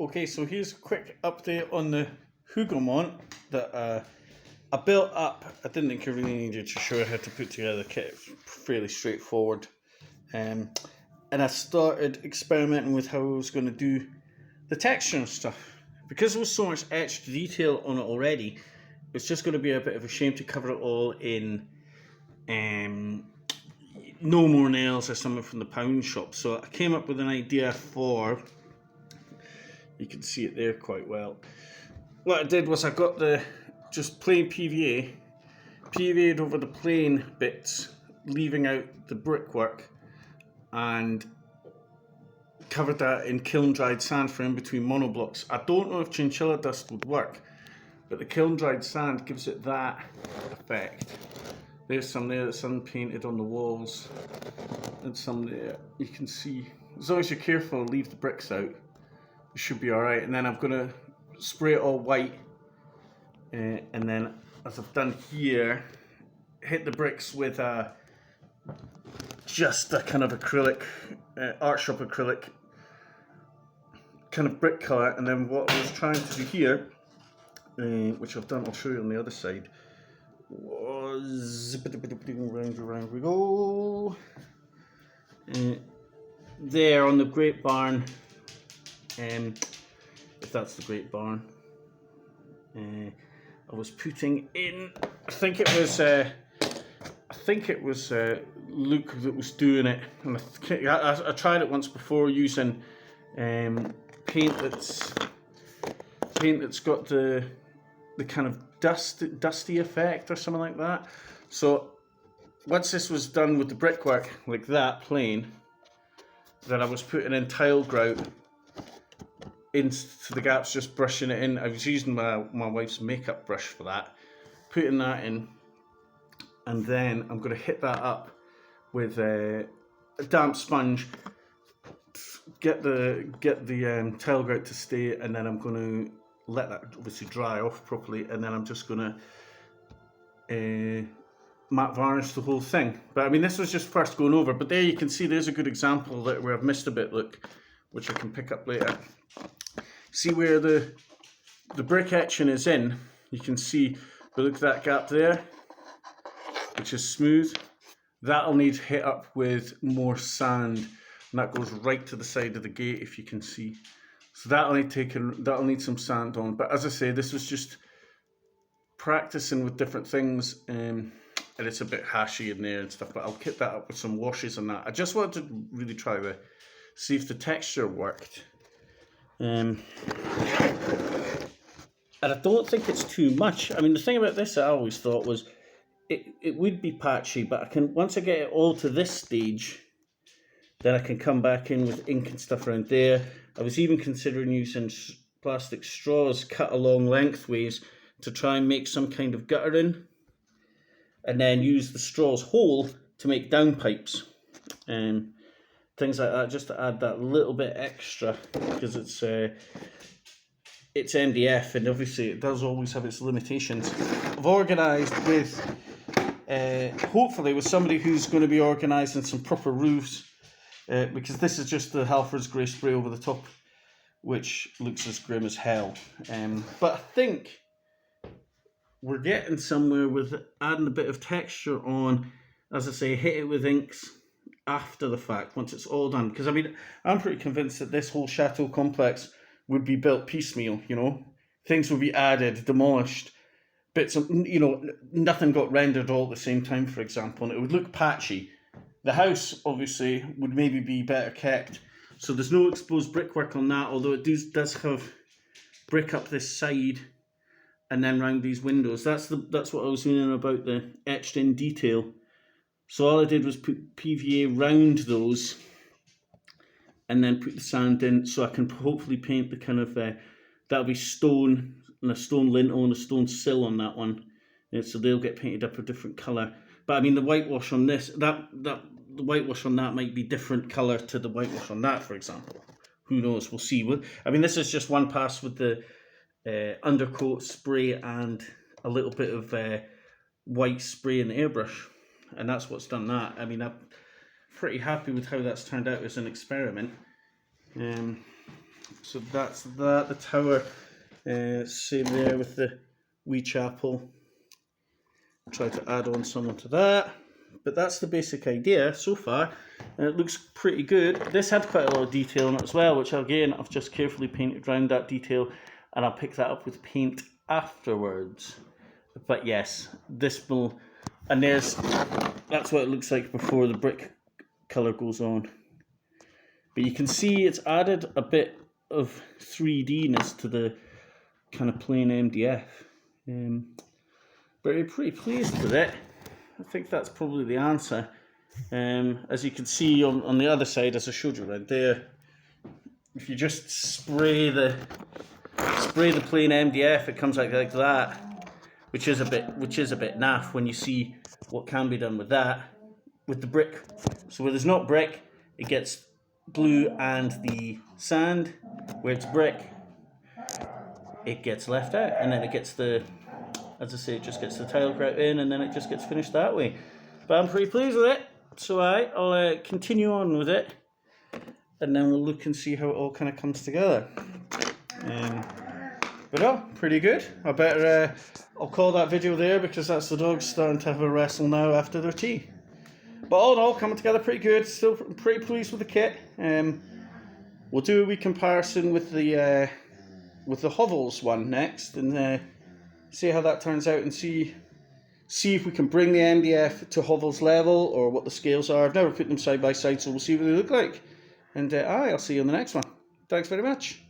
Okay, so here's a quick update on the Hougoumont that I built up. I didn't think I really needed to show you how to put together the kit. It's fairly straightforward. And I started experimenting with how I was going to do the texture and stuff. Because there was so much etched detail on it already, it's just going to be a bit of a shame to cover it all in No More Nails or something from the pound shop. So I came up with an idea for... You can see it there quite well. What I did was I got the just plain PVA'd over the plain bits, leaving out the brickwork, and covered that in kiln dried sand for in between monoblocks. I don't know if chinchilla dust would work, but the kiln dried sand gives it that effect. There's some there that's unpainted on the walls, and some there. You can see, as long as you're careful, leave the bricks out, it should be alright. And then I'm going to spray it all white, and then, as I've done here, hit the bricks with just a kind of acrylic, art shop acrylic kind of brick colour. And then what I was trying to do here, which I've done, I'll show you on the other side, was round we go. There on the Great Barn, if that's the Great Barn, I was putting in, I think it was Luke that was doing it, and I tried it once before using paint that's got the kind of dusty effect or something like that. So once this was done with the brickwork like that, plain, then I was putting in tile grout into the gaps, just brushing it in. I was using my wife's makeup brush for that, putting that in, and then I'm going to hit that up with a damp sponge, get the tile grout to stay, and then I'm going to let that obviously dry off properly, and then I'm just going to matte varnish the whole thing. But I mean, this was just first going over, but there you can see there's a good example that where I've missed a bit, look, which I can pick up later. See where the brick etching is in, you can see, but look at that gap there, which is smooth. That'll need hit up with more sand, and that goes right to the side of the gate, if you can see. So that'll need some sand on. But as I say, this was just practicing with different things, and it's a bit hashy in there and stuff, but I'll kit that up with some washes and that. I just wanted to really try to see if the texture worked. And I don't think it's too much. I mean, the thing about this I always thought was it would be patchy, but once I get it all to this stage, then I can come back in with ink and stuff around there. I was even considering using plastic straws cut along lengthways to try and make some kind of guttering, and then use the straws whole to make downpipes and things like that, just to add that little bit extra, because it's MDF, and obviously it does always have its limitations. I've organised with, hopefully with somebody who's going to be organising some proper roofs, because this is just the Halford's grey spray over the top, which looks as grim as hell. But I think we're getting somewhere with adding a bit of texture on, as I say, hit it with inks after the fact, once it's all done. Because I mean, I'm pretty convinced that this whole chateau complex would be built piecemeal, you know. Things would be added, demolished, bits of, you know, nothing got rendered all at the same time, for example, and it would look patchy. The house, obviously, would maybe be better kept. So there's no exposed brickwork on that, although it does have brick up this side and then round these windows. That's what I was meaning about the etched in detail. So all I did was put PVA round those and then put the sand in, so I can hopefully paint the kind of, that'll be stone, and a stone lintel and a stone sill on that one. And so they'll get painted up a different colour. But I mean, the whitewash on this, the whitewash on that might be different colour to the whitewash on that, for example. Who knows? We'll see. I mean, this is just one pass with the undercoat spray and a little bit of white spray and airbrush, and that's what's done that. I mean, I'm pretty happy with how that's turned out as an experiment. So that's that. The tower, same there with the wee chapel. Try to add on some to that. But that's the basic idea so far, and it looks pretty good. This had quite a lot of detail in it as well, which again I've just carefully painted around that detail, and I'll pick that up with paint afterwards. But yes, this will, and that's what it looks like before the brick colour goes on. But you can see it's added a bit of 3D-ness to the kind of plain MDF. But I'm pretty pleased with it. I think that's probably the answer. As you can see on the other side, as I showed you right there, if you just spray the plain MDF, it comes out like that, which is a bit naff when you see what can be done with that, with the brick. So where there's not brick, it gets glue and the sand. Where it's brick, it gets left out, and then it gets the, as I say, it just gets the tile grout in, and then it just gets finished that way. But I'm pretty pleased with it, so I'll continue on with it, and then we'll look and see how it all kind of comes together. But oh, pretty good. I better I'll call that video there, because that's the dogs starting to have a wrestle now after their tea. But all in all, coming together pretty good. Still pretty pleased with the kit. We'll do a wee comparison with the hovels one next, and see how that turns out, and see if we can bring the MDF to hovels level, or what the scales are. I've never put them side by side, so we'll see what they look like. And I'll see you on the next one. Thanks very much.